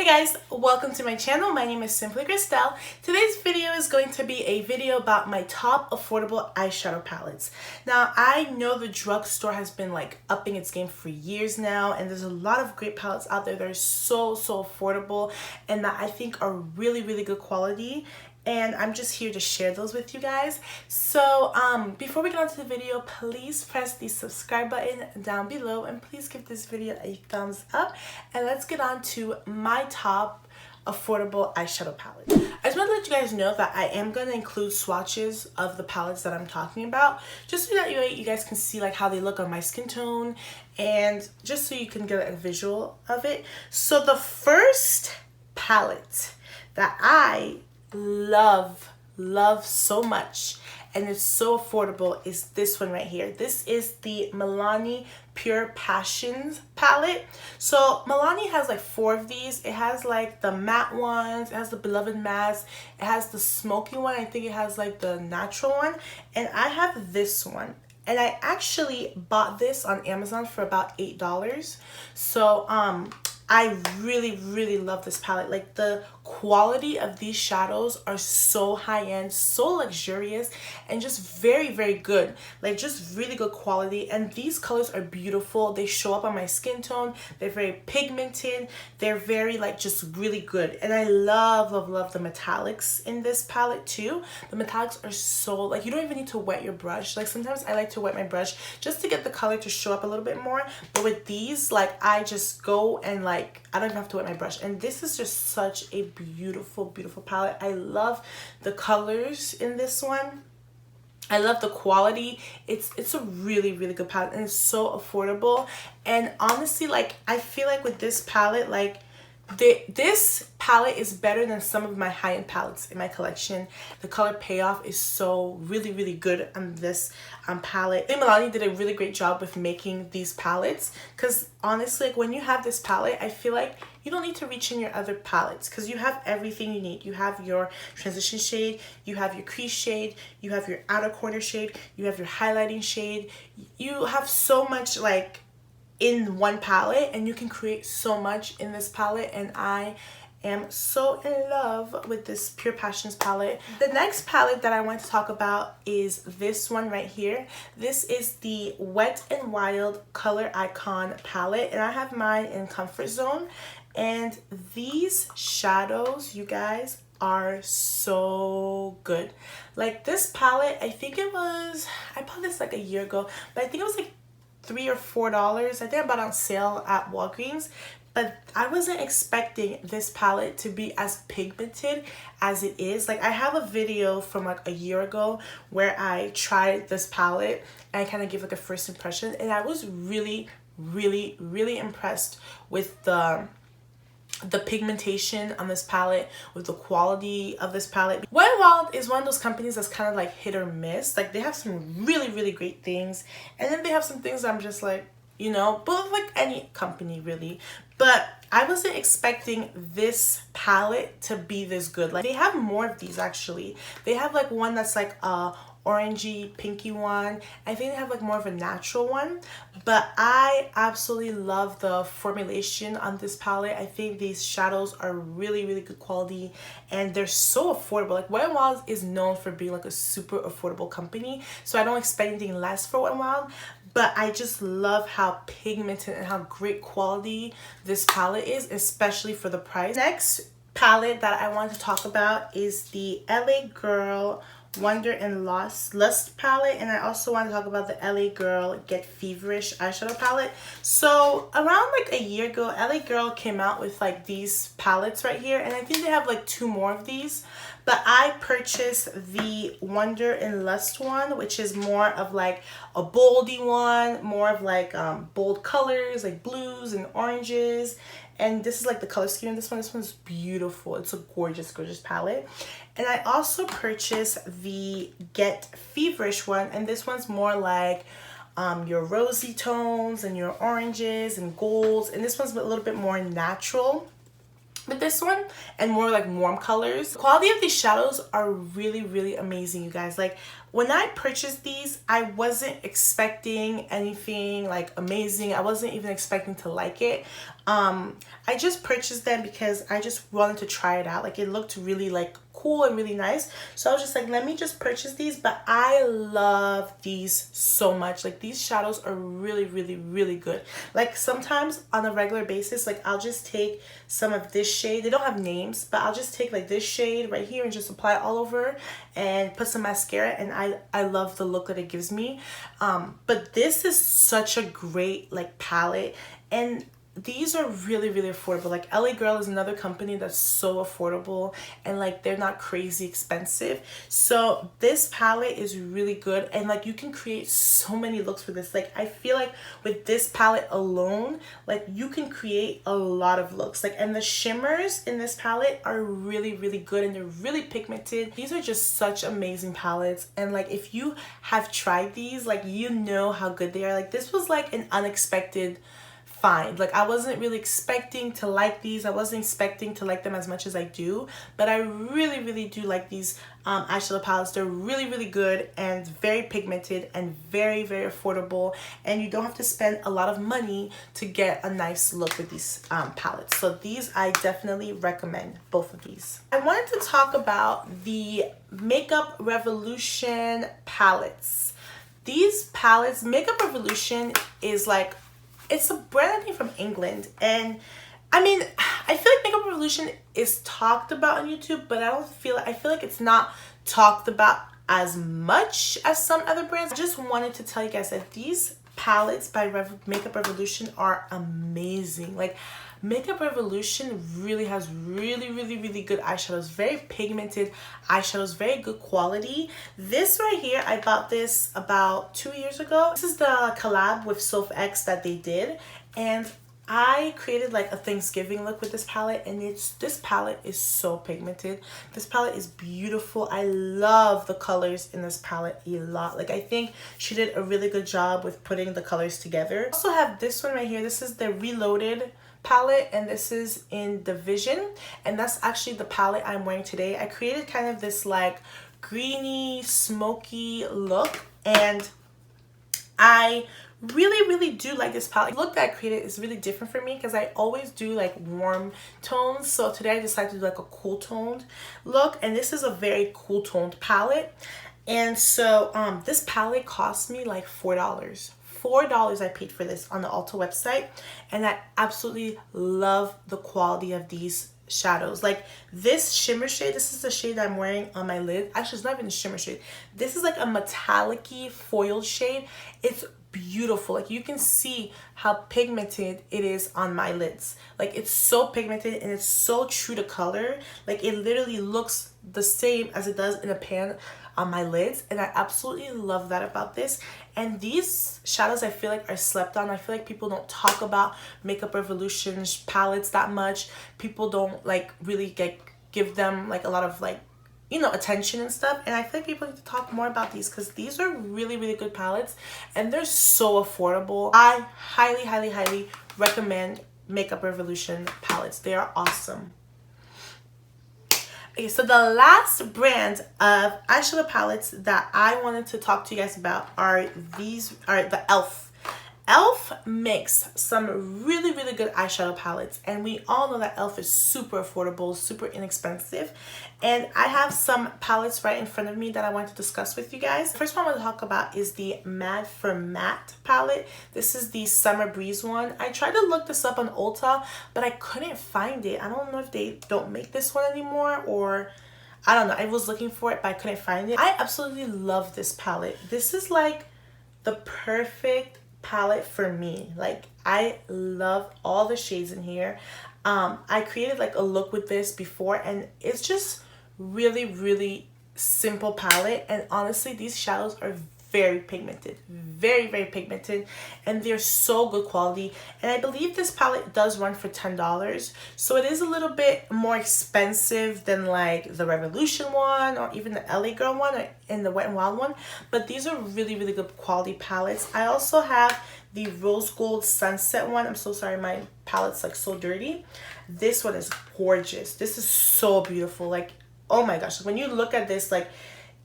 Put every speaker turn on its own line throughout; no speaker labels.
Hey guys, welcome to my channel. My name is Simplykrystelle. Today's video is going to be a video about my top affordable eyeshadow palettes. Now, I know the drugstore has been like upping its game for years now, and there's a lot of great palettes out there that are so affordable and that I think are really good quality. And I'm just here to share those with you guys. So before we get on to the video, please press the subscribe button down below and please give this video a thumbs up, and let's get on to my top affordable eyeshadow palette. I just want to let you guys know that I am going to include swatches of the palettes that I'm talking about, just so that you guys can see like how they look on my skin tone, and just so you can get a visual of it. So the first palette that I love so much, and it's so affordable, is this one right here. This is the Milani Pure Passions palette. So Milani has like 4 of these. It has like the matte ones, it has the Beloved Matte, it has the smoky one, I think it has like the natural one, and I have this one. And I actually bought this on Amazon for about $8. So I really love this palette. Like, the quality of these shadows are so high-end, so luxurious, and just very good. Like, just really good quality. And these colors are beautiful. They show up on my skin tone. They're very pigmented. They're very like just really good. And I love the metallics in this palette too. The metallics are so, like, you don't even need to wet your brush. Like, sometimes I like to wet my brush just to get the color to show up a little bit more. But with these, like, I just go and like, I don't even have to wet my brush. And this is just such a beautiful palette. I love the colors in this one. I love the quality. It's a really good palette, and it's so affordable. And honestly, like, I feel like with this palette, like, this palette is better than some of my high-end palettes in my collection. The color payoff is so really good on this palette. I think Milani did a really great job with making these palettes, because honestly, like, when you have this palette, I feel like you don't need to reach in your other palettes, because you have everything you need. You have your transition shade, you have your crease shade, you have your outer corner shade, you have your highlighting shade. You have so much like in one palette, and you can create so much in this palette, and I am so in love with this Pure Passions palette. The next palette that I want to talk about is this one right here. This is the Wet n Wild Color Icon palette, and I have mine in Comfort Zone. And these shadows, you guys, are so good. Like, this palette, I bought this like a year ago, but I think it was like $3 or $4. I think I bought it on sale at Walgreens, but I wasn't expecting this palette to be as pigmented as it is. Like, I have a video from like a year ago where I tried this palette and I kind of gave like a first impression, and I was really impressed with the pigmentation on this palette, with the quality of this palette. Wet n Wild is one of those companies that's kind of like hit or miss. Like, they have some really great things, and then they have some things I'm just like, you know, but like any company really. But I wasn't expecting this palette to be this good. Like, they have more of these actually. They have like one that's like orangey pinky one. I think they have like more of a natural one, but I absolutely love the formulation on this palette. I think these shadows are really good quality, and they're so affordable. Like, Wet n Wild is known for being like a super affordable company, so I don't expect anything less for Wet n Wild, but I just love how pigmented and how great quality this palette is, especially for the price. Next palette that I want to talk about is the LA Girl Wanderlust palette, and I also want to talk about the LA Girl Get Feverish eyeshadow palette. So around like a year ago, LA Girl came out with like these palettes right here, and I think they have like 2 more of these, but I purchased the Wanderlust one, which is more of like a boldy one, more of like bold colors like blues and oranges. And this is like the color scheme in this one. This one's beautiful. It's a gorgeous palette. And I also purchased the Get Feverish one, and this one's more like your rosy tones and your oranges and golds, and this one's a little bit more natural with this one, and more like warm colors. The quality of these shadows are really amazing, you guys. Like, when I purchased these, I wasn't expecting anything like amazing. I wasn't even expecting to like it. I just purchased them because I just wanted to try it out. Like, it looked really like cool and really nice, so I was just like, let me just purchase these. But I love these so much. Like, these shadows are really, really, really good. Like, sometimes on a regular basis, like, I'll just take some of this shade. They don't have names, but I'll just take like this shade right here and just apply it all over and put some mascara, and I love the look that it gives me. But this is such a great like palette, and these are really, really affordable. Like, LA Girl is another company that's so affordable, and like they're not crazy expensive. So this palette is really good, and like you can create so many looks with this. Like, I feel like with this palette alone, like you can create a lot of looks. Like, and the shimmers in this palette are really, really good, and they're really pigmented. These are just such amazing palettes, and like if you have tried these, like you know how good they are. Like, this was like an unexpected find. Like, I wasn't really expecting to like these. I wasn't expecting to like them as much as I do, but I really, really do like these eyeshadow palettes. They're really, really good and very pigmented and very, very affordable, and you don't have to spend a lot of money to get a nice look with these palettes. So these, I definitely recommend both of these. I wanted to talk about the Makeup Revolution palettes. These palettes, Makeup Revolution is like, it's a brand, I think, from England. And I mean, I feel like Makeup Revolution is talked about on YouTube, but I feel like it's not talked about as much as some other brands. I just wanted to tell you guys that these palettes by Makeup Revolution are amazing. Like, Makeup Revolution really has really, really, really good eyeshadows. Very pigmented eyeshadows, very good quality. This right here, I bought this about 2 years ago. This is the collab with Soph X that they did, and I created like a Thanksgiving look with this palette, and this palette is so pigmented. This palette is beautiful. I love the colors in this palette a lot. Like, I think she did a really good job with putting the colors together. I also have this one right here. This is the Reloaded palette, and this is in the Vision, and that's actually the palette I'm wearing today. I created kind of this like greeny, smoky look, and I really, really do like this palette. The look that I created is really different for me because I always do like warm tones. So today I decided to do like a cool toned look, and this is a very cool toned palette. And so this palette cost me like $4. $4 I paid for this on the Ulta website, and I absolutely love the quality of these shadows. Like, this shimmer shade, this is the shade that I'm wearing on my lid. Actually, it's not even a shimmer shade. This is like a metallic-y foiled shade. It's beautiful. Like, you can see how pigmented it is on my lids. Like, it's so pigmented and it's so true to color. Like, it literally looks the same as it does in a pan on my lids, and I absolutely love that about this. And these shadows, I feel like, are slept on. I feel like people don't talk about Makeup Revolution palettes that much. People don't like really give them like a lot of like, you know, attention and stuff, and I feel like people need to talk more about these because these are really, really good palettes, and they're so affordable. I highly, highly, highly recommend Makeup Revolution palettes. They are awesome. Okay, so the last brand of eyeshadow palettes that I wanted to talk to you guys about are the e.l.f. e.l.f. makes some really, really good eyeshadow palettes, and we all know that e.l.f. is super affordable, super inexpensive. And I have some palettes right in front of me that I want to discuss with you guys. The first one I want to talk about is the Mad for Matte palette. This is the Summer Breeze one. I tried to look this up on Ulta, but I couldn't find it. I don't know if they don't make this one anymore, or I don't know. I was looking for it, but I couldn't find it. I absolutely love this palette. This is like the perfect palette for me. Like, I love all the shades in here. I created like a look with this before, and it's just really, really simple palette. And honestly, these shadows are very pigmented, very, very pigmented, and they're so good quality. And I believe this palette does run for $10, so it is a little bit more expensive than like the Revolution one or even the LA Girl one or in the Wet n Wild one, but these are really, really good quality palettes. I also have the Rose Gold Sunset one. I'm so sorry, my palette's like so dirty. This one is gorgeous. This is so beautiful. Like, oh my gosh, when you look at this, like,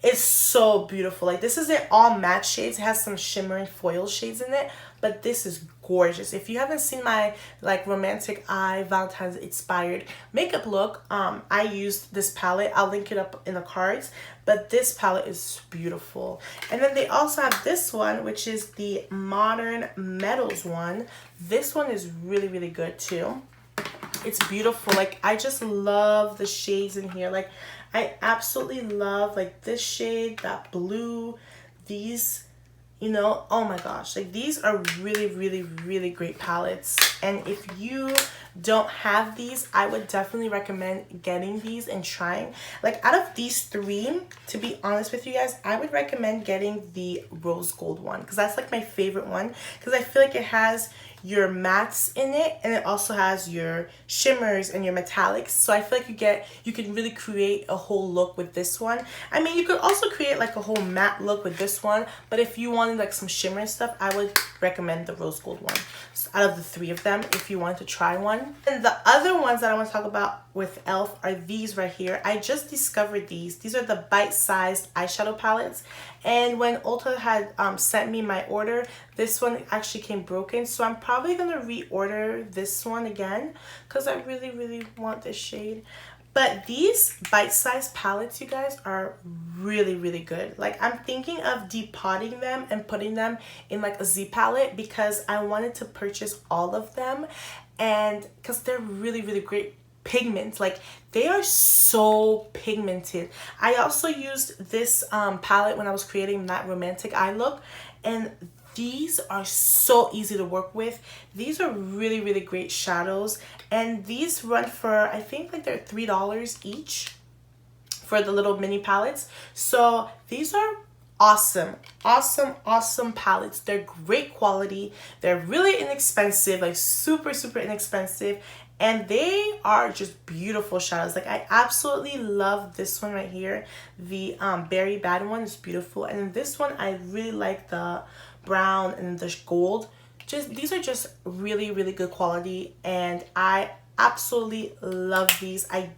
it's so beautiful. Like, this isn't all matte shades. It has some shimmering foil shades in it, but this is gorgeous. If you haven't seen my like romantic eye Valentine's inspired makeup look, I used this palette. I'll link it up in the cards, but this palette is beautiful. And then they also have this one, which is the Modern Metals one. This one is really, really good too. It's beautiful. Like, I just love the shades in here. Like, I absolutely love like this shade, that blue, these, you know, oh my gosh, like these are really, really, really great palettes. And if you don't have these, I would definitely recommend getting these and trying. Like, out of these three, to be honest with you guys, I would recommend getting the rose gold one, because that's like my favorite one, because I feel like it has your mattes in it, and it also has your shimmers and your metallics. So I feel like you can really create a whole look with this one. I mean, you could also create like a whole matte look with this one, but if you wanted like some shimmer and stuff, I would recommend the rose gold one. So out of the three of them, if you wanted to try one. And the other ones that I want to talk about with e.l.f. are these right here. I just discovered these. These are the bite-sized eyeshadow palettes. And when Ulta had sent me my order, this one actually came broken. So I'm probably going to reorder this one again, because I really, really want this shade. But these bite-sized palettes, you guys, are really, really good. Like, I'm thinking of depotting them and putting them in like a Z palette, because I wanted to purchase all of them, and because they're really, really great pigments. Like, they are so pigmented. I also used this palette when I was creating that romantic eye look, and these are so easy to work with. These are really, really great shadows, and these run for, I think like they're $3 each for the little mini palettes. So these are awesome, awesome, awesome palettes. They're great quality. They're really inexpensive, like super, super inexpensive. And they are just beautiful shadows. Like, I absolutely love this one right here. The Berry Bad one is beautiful. And then this one, I really like the brown and the gold. These are just really, really good quality. And I absolutely love these. I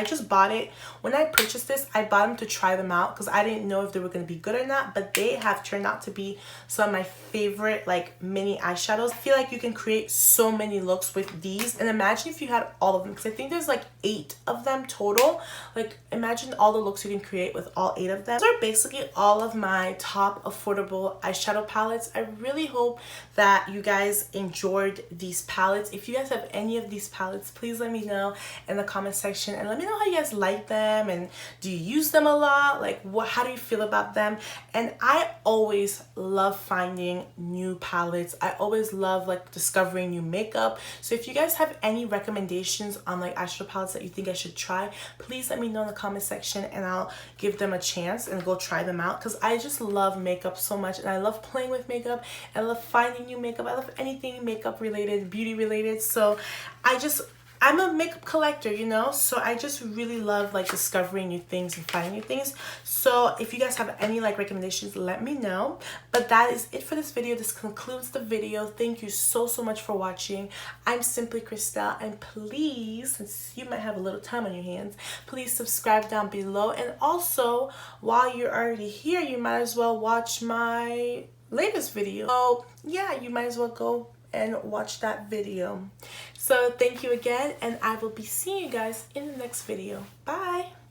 just bought it. When I purchased this, I bought them to try them out, because I didn't know if they were going to be good or not, but they have turned out to be some of my favorite like mini eyeshadows. I feel like you can create so many looks with these, and imagine if you had all of them, because I think there's like 8 of them total. Like, imagine all the looks you can create with all 8 of them. These are basically all of my top affordable eyeshadow palettes. I really hope that you guys enjoyed these palettes. If you guys have any of these palettes, please let me know in the comment section, and let me know how you guys like them, and do you use them a lot? Like, how do you feel about them? And I always love finding new palettes. I always love like discovering new makeup. So if you guys have any recommendations on like eyeshadow palettes that you think I should try, please let me know in the comment section, and I'll give them a chance and go try them out, because I just love makeup so much, and I love playing with makeup. I love finding new makeup. I love anything makeup related, beauty related. So I'm a makeup collector, you know, so I just really love like discovering new things and finding new things. So if you guys have any like recommendations, let me know. But that is it for this video. This concludes the video. Thank you so, so much for watching. I'm Simplykrystelle, and please, since you might have a little time on your hands, please subscribe down below. And also, while you're already here, you might as well watch my latest video. So yeah, you might as well go and watch that video. So thank you again, and I will be seeing you guys in the next video. Bye.